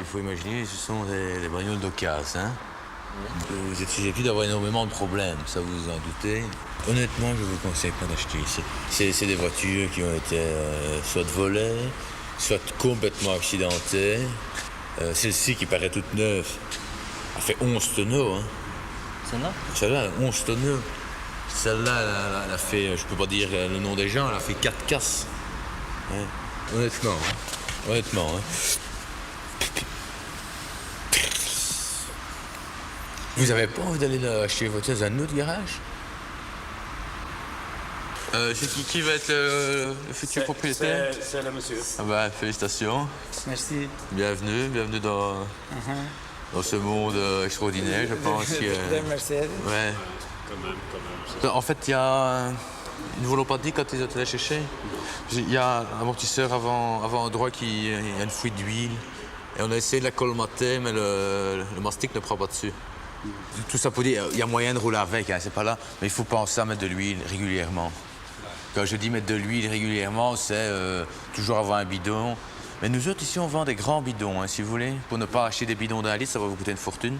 il faut imaginer, ce sont des bagnoles d'occasion. Hein. Vous êtes susceptible d'avoir énormément de problèmes, ça vous en doutez. Honnêtement, je ne vous conseille pas d'acheter. C'est des voitures qui ont été soit volées, soit complètement accidentées. Celle-ci, qui paraît toute neuve, a fait 11 tonneaux. Hein. Celle-là, 11 tonneaux. Celle-là, elle a fait, je ne peux pas dire le nom des gens, elle a fait 4 casses. Hein. Honnêtement. Hein. Honnêtement. Hein. Vous avez pas envie d'aller acheter une voiture dans un autre garage? C'est qui va être le futur propriétaire? C'est le monsieur. Ah bah, félicitations. Merci. Bienvenue dans ce monde extraordinaire, je pense. Mercedes. Ouais. Quand même. En fait, il y a une volonté quand ils ont été chercher. Il y a un amortisseur avant droit qui il y a une fuite d'huile. Et on a essayé de la colmater, mais le mastic ne prend pas dessus. Tout ça pour dire, il y a moyen de rouler avec, hein, c'est pas là. Mais il faut penser à mettre de l'huile régulièrement. Quand je dis mettre de l'huile régulièrement, c'est toujours avoir un bidon. Mais nous autres, ici, on vend des grands bidons, hein, si vous voulez. Pour ne pas acheter des bidons d'1 litre, ça va vous coûter une fortune.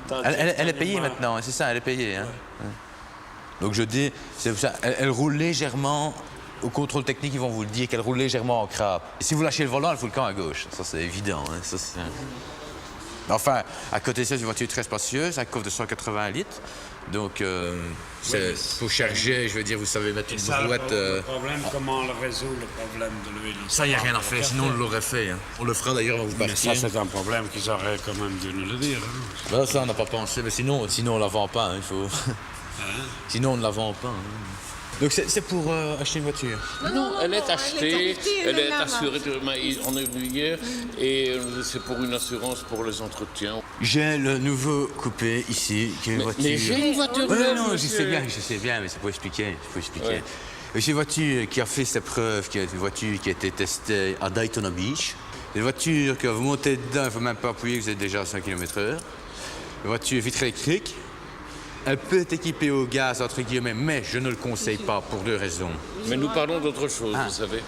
Elle est payée maintenant, hein, c'est ça, elle est payée. Hein. Ouais. Donc je dis, c'est ça, elle roule légèrement. Au contrôle technique, ils vont vous le dire qu'elle roule légèrement en crabe. Et si vous lâchez le volant, elle fout le camp à gauche. Ça, c'est évident. Hein, ça, enfin, à côté de ça, c'est une voiture très spacieuse, un coffre de 180 litres. Donc, pour charger, je veux dire, vous savez mettre une brouette. Le problème, comment on le résout, le problème de l'huile? Ça, il n'y a rien à faire, sinon on l'aurait fait. Hein. On le fera d'ailleurs avant vous Mais partir. ça, c'est un problème qu'ils auraient quand même dû nous le dire. Hein. Ben, ça, on n'a pas pensé, mais sinon on ne la vend pas. Hein, il faut... Sinon, on ne la vend pas. Hein. Donc, c'est pour acheter une voiture? Non, elle est achetée, elle est assurée en immobilier et c'est pour une assurance pour les entretiens. J'ai le nouveau coupé ici, qui est une voiture... Mais j'ai une voiture Ouais, neuve, non, je monsieur. sais bien, mais c'est pour expliquer. Ouais. J'ai une voiture qui a fait ses preuves, qui est une voiture qui a été testée à Daytona Beach. C'est une voiture que vous montez dedans, il ne faut même pas appuyer, vous êtes déjà à 100 km/h. Une voiture vitre électrique. Elle peut être équipée au gaz, entre guillemets, mais je ne le conseille pas pour 2 raisons. Mais nous parlons d'autre chose, vous savez.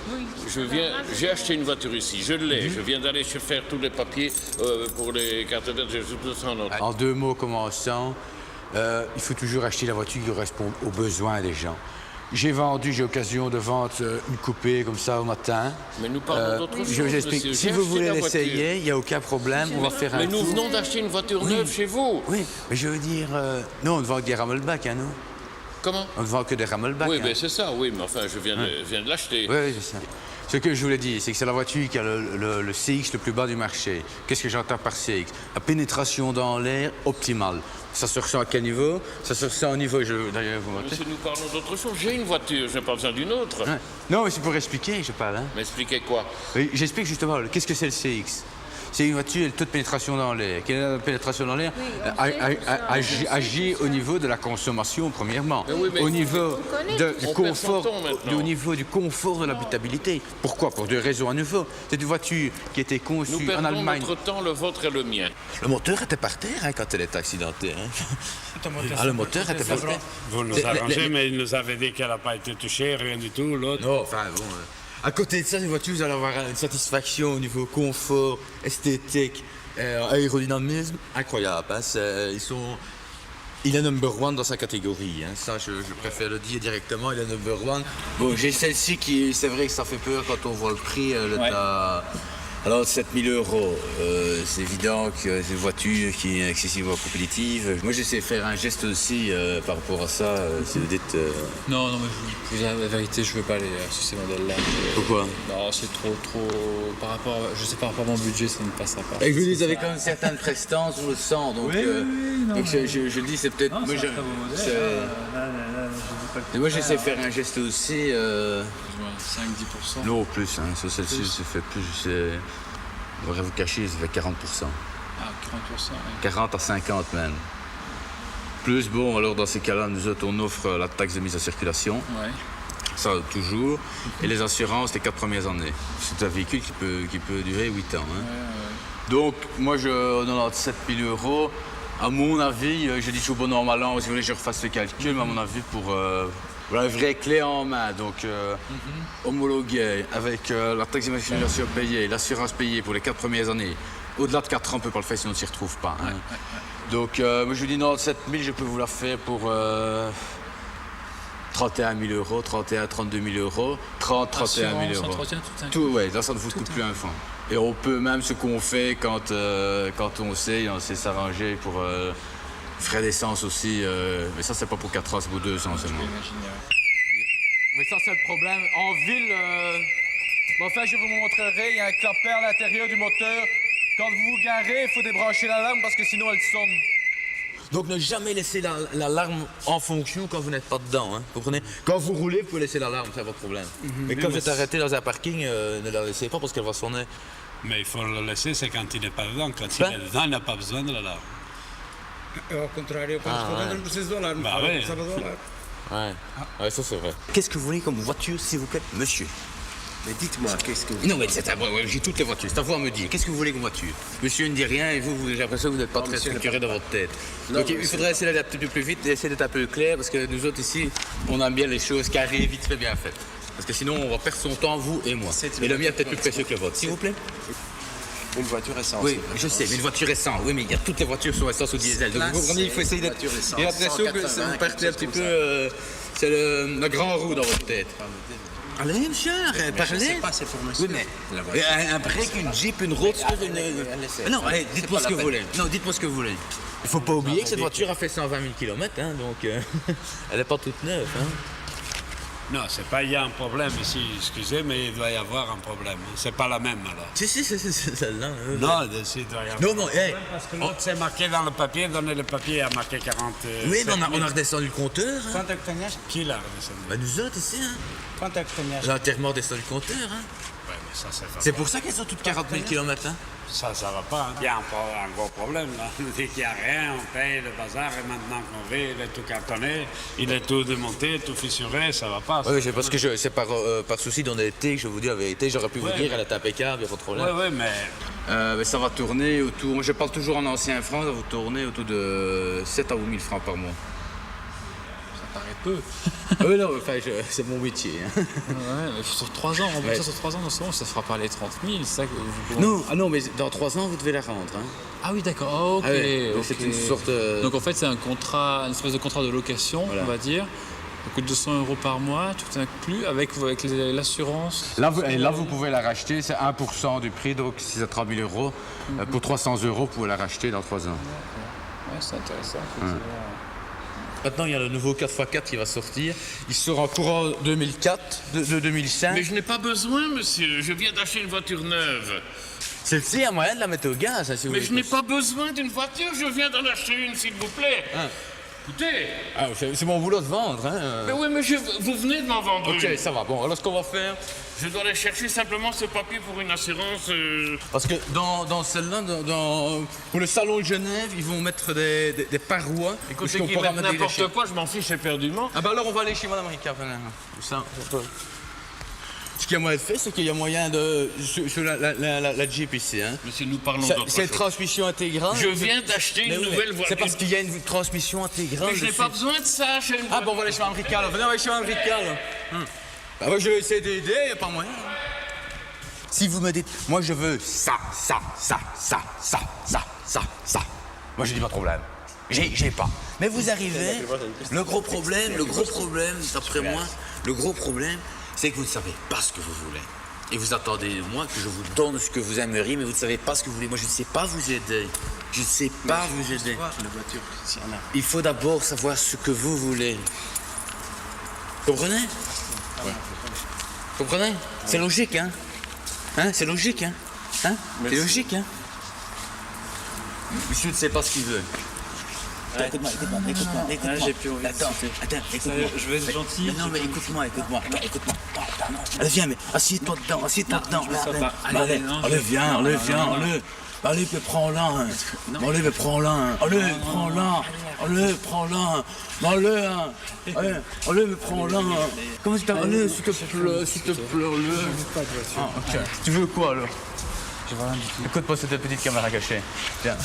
J'ai acheté une voiture ici, je l'ai. Je viens d'aller faire tous les papiers pour les cartes vertes, j'ai tout ça en ordre. En 2 mots commençant, il faut toujours acheter la voiture qui correspond aux besoins des gens. J'ai occasion de vendre une coupée comme ça au matin. Mais nous parlons d'autre chose, Je vous explique. monsieur. Si J'ai vous acheté voulez la l'essayer, il n'y a aucun problème, on va faire un Mais nous tour. venons d'acheter une voiture neuve chez vous. Oui, mais je veux dire, nous, on ne vend que des Rammelbach, hein, nous. Comment? On ne vend que des Rammelbach. Oui, hein. ben c'est ça, oui, mais enfin, je viens de l'acheter. Oui, c'est ça. Ce que je voulais dire, c'est que c'est la voiture qui a le CX le plus bas du marché. Qu'est-ce que j'entends par CX? La pénétration dans l'air optimale. Ça se ressent à quel niveau? Ça se ressent au niveau, d'ailleurs, vous montez. Monsieur, nous parlons d'autre chose. J'ai une voiture, je n'ai pas besoin d'une autre. Ouais. Non, mais c'est pour expliquer, je parle. Hein. M'expliquez quoi? Oui, j'explique justement, qu'est-ce que c'est le CX? C'est une voiture, elle a toute pénétration dans l'air. Quelle est la pénétration dans l'air? Agit au niveau de la consommation, premièrement. Mais au niveau du confort, maintenant. au niveau du confort de l'habitabilité. Pourquoi? Pour 2 raisons à nouveau. C'est une voiture qui a été Nous conçue en perdons Allemagne. notre temps, le vôtre et le mien. Le moteur était par terre hein, quand elle est accidentée. Hein. Le moteur était par terre. Vous nous arrangez, mais il nous avait dit qu'elle n'a pas été touchée, rien du tout, l'autre. Non, enfin bon. À côté de ça, une voiture, vous allez avoir une satisfaction au niveau confort, esthétique, aérodynamisme incroyable. Hein. Il est number 1 dans sa catégorie. Hein. Ça, je préfère le dire directement, il est number 1. Bon, j'ai celle-ci qui, c'est vrai que ça fait peur quand on voit le prix. Alors, 7 000 €, c'est évident que c'est une voiture qui est excessivement compétitive. Moi, j'essaie de faire un geste aussi par rapport à ça, si vous dites... Non, mais je vous dis la vérité, je veux pas aller sur ces modèles-là. Pourquoi? Non, c'est trop, par rapport à mon budget, ça ne passera pas. Et je vous dis, vous avez quand même une certaine prestance, on le sent, donc, donc je le dis, c'est peut-être... Moi, j'essaie de faire un geste aussi... 5-10%. Non, plus, hein. Sur celle-ci, ça fait plus, on va vous cacher, ça fait 40%. Ah, 40%. Ouais. 40 à 50 même. Plus, bon, alors dans ces cas-là, nous autres, on offre la taxe de mise en circulation. Ouais. Ça, toujours. Et les assurances, les 4 premières années. C'est un véhicule qui peut durer 8 ans. Hein. Donc, moi, je donne 7 000 €. À mon avis, je dis toujours bon an, mal an, si vous voulez, je refasse le calcul, mais à mon avis, pour la vraie clé en main, donc homologué, avec la taxe d'immatriculation payée, l'assurance payée pour les 4 premières années, Au-delà de 4 ans, on ne peut pas le faire, sinon on ne s'y retrouve pas. Hein. Donc, moi, je lui dis non, 7 000, je peux vous la faire pour 31 000 euros, 31, 32 000 euros, 30, 31 000 euros. Entretien, Tout, ouais, là, ça ne vous coûte plus un franc. Et on peut même, ce qu'on fait quand on sait s'arranger pour frais d'essence aussi. Mais ça, c'est pas pour 4 ans, c'est pour 2 ans seulement. Mais ça, c'est le problème. En ville, enfin, je vous montrerai, il y a un clapet à l'intérieur du moteur. Quand vous vous garez, il faut débrancher l'alarme parce que sinon, elle sonne. Donc ne jamais laisser l'alarme en fonction quand vous n'êtes pas dedans. Hein. Vous comprenez? Quand vous roulez, vous pouvez laisser l'alarme, c'est pas de problème. Mais quand vous êtes arrêté dans un parking, ne la laissez pas parce qu'elle va sonner. Mais il faut le laisser, c'est quand il n'est pas dedans. Quand il est dedans, il n'a pas besoin de l'alarme. Ao contrário, quando escorrega não precisa do alarme. Bah oui. Precisava do alarme. Ouais, ça c'est vrai. Qu'est-ce que vous voulez comme voiture, s'il vous plaît, monsieur? Mais dites-moi, qu'est-ce que vous... Non, mais c'est à moi, j'ai toutes les voitures. C'est à vous à me dire. Qu'est-ce que vous voulez comme voiture? Monsieur ne dit rien et j'ai l'impression que vous n'êtes pas très structuré dans votre tête. Donc il faudrait essayer d'aller un petit peu plus vite et essayer d'être un peu clair parce que nous autres ici, on aime bien les choses carrées, vite fait, bien faites. Parce que sinon, on va perdre son temps, vous et moi. Et le mien est peut-être plus précieux que le vôtre. S'il vous plaît? Une voiture essence. Oui, je sais, mais une voiture essence. Oui, mais il y a toutes les voitures sont essence ou diesel. Donc vous comprenez, il faut essayer d'être. J'ai l'impression que vous partez un petit peu. C'est le grand roue dans votre tête. Allez, monsieur, parlez. Je sais pas, c'est pour monsieur. Oui, mais un break, une Jeep, une Roadster, non, allez, dites-moi ce que vous voulez. Non, dites-moi ce que vous voulez. Il ne faut pas oublier que cette voiture a fait 120 000 km, hein, donc elle n'est pas toute neuve. Hein. Non, c'est pas il y a un problème ici, excusez, mais il doit y avoir un problème. C'est pas la même alors. Si, c'est celle-là. Non, ici, il doit y avoir. Non, hey, Parce que l'autre, c'est marqué dans le papier, donnez le papier à marqué 40. oui, mais on a redescendu le compteur. Hein. Quanto é que tenhas? Qui l'a redescendu? Bah, nous autres ici, hein. Quanto é que tenhas? On a entièrement redescendu le compteur. Hein. Ouais, mais ça, c'est pas C'est pour ça qu'elles sont toutes 40 000 km. Hein. Ça va pas. Hein. Il y a un gros problème là. Dès qu'il n'y a rien, on paye le bazar et maintenant qu'on veut, il est tout cartonné, il est tout démonté, tout fissuré, ça va pas. Oui, c'est parce que c'est par souci d'honnêteté que je vous dis la vérité. J'aurais pu vous dire, elle est impeccable, il n'y a pas de problème. Oui, mais. Ça va tourner autour, je parle toujours en ancien franc, ça va tourner autour de 7 à 8 000 francs par mois. Ça paraît peu. Oui, non, enfin, c'est mon métier. Hein. Ouais, mais sur 3 ans, Ouais. ça sur 3 ans, dans ce moment, ça fera pas les 30 000, c'est ça que vous... Non, non, mais dans 3 ans, vous devez la rendre. Hein. Ah oui, d'accord, ah, ok. Ah ouais, donc ok. c'est une sorte. Donc en fait, c'est un contrat, une espèce de contrat de location, Voilà. on va dire. Ça coûte 200 € par mois, tout inclus, avec l'assurance. Là, vous pouvez la racheter, c'est 1% du prix, donc si c'est 3 000 euros, pour 300 €, vous pouvez la racheter dans 3 ans. Ouais, c'est intéressant, effectivement. Maintenant, il y a le nouveau 4x4 qui va sortir. Il sort en courant 2004, de 2005. Mais je n'ai pas besoin, monsieur. Je viens d'acheter une voiture neuve. Celle-ci, il y a moyen de la mettre au gaz, hein, si vous Mais voulez. je n'ai pas besoin d'une voiture. Je viens d'en acheter une, s'il vous plaît. Écoutez. Ah, c'est mon boulot de vendre. Hein. Mais oui, mais vous venez de m'en vendre Ok, une. ça va. Bon, alors ce qu'on va faire. Je dois aller chercher simplement ce papier pour une assurance. Parce que dans celle-là, pour le salon de Genève, ils vont mettre des parois. Écoutez, qu'on qui pourra mettent mettre des n'importe déchets. quoi, je m'en fiche éperdument. Ah bah alors on va aller chez Madame Ricard. Ça. Ce qu'il y a moyen de faire, c'est qu'il y a moyen de... Sur la Jeep ici, hein. Monsieur, nous parlons C'est d'autre une chose. transmission intégrale. Je viens d'acheter Mais une oui, mais nouvelle voiture. c'est parce qu'il y a une transmission intégrale. Mais je n'ai dessus. pas besoin de ça. J'ai une Ah bon, on va aller chez Mme Ricard. Venez, on va aller chez Mme Ricard. Bah moi, je vais essayer d'aider, il n'y a pas moyen. Si vous me dites, moi je veux ça. Moi je dis pas de problème. J'ai pas. Mais vous arrivez, le gros problème, d'après moi, le gros problème, c'est que vous ne savez pas ce que vous voulez. Et vous attendez de moi que je vous donne ce que vous aimeriez, mais vous ne savez pas ce que vous voulez. Moi je ne sais pas vous aider. Je ne sais pas vous aider. La voiture, s'il y en a. Il faut d'abord savoir ce que vous voulez. Comprenez? Comprenez? C'est logique, hein? C'est logique, hein? C'est logique, hein? Monsieur ne sait pas ce qu'il veut. Écoute-moi. j'ai plus envie de Attends, écoute-moi. Je vais être gentil. Non, mais écoute-moi. Allez, viens, mais assieds-toi dedans. Allez, viens. Allez, mais prends-la. Allez, mais prends-la. Allez, mais prends-la. Comment tu t'appelles? Allez, s'il te plaît, ok. Tu veux quoi, alors? J'ai rien du tout. Écoute pas cette petite caméra cachée. Tiens.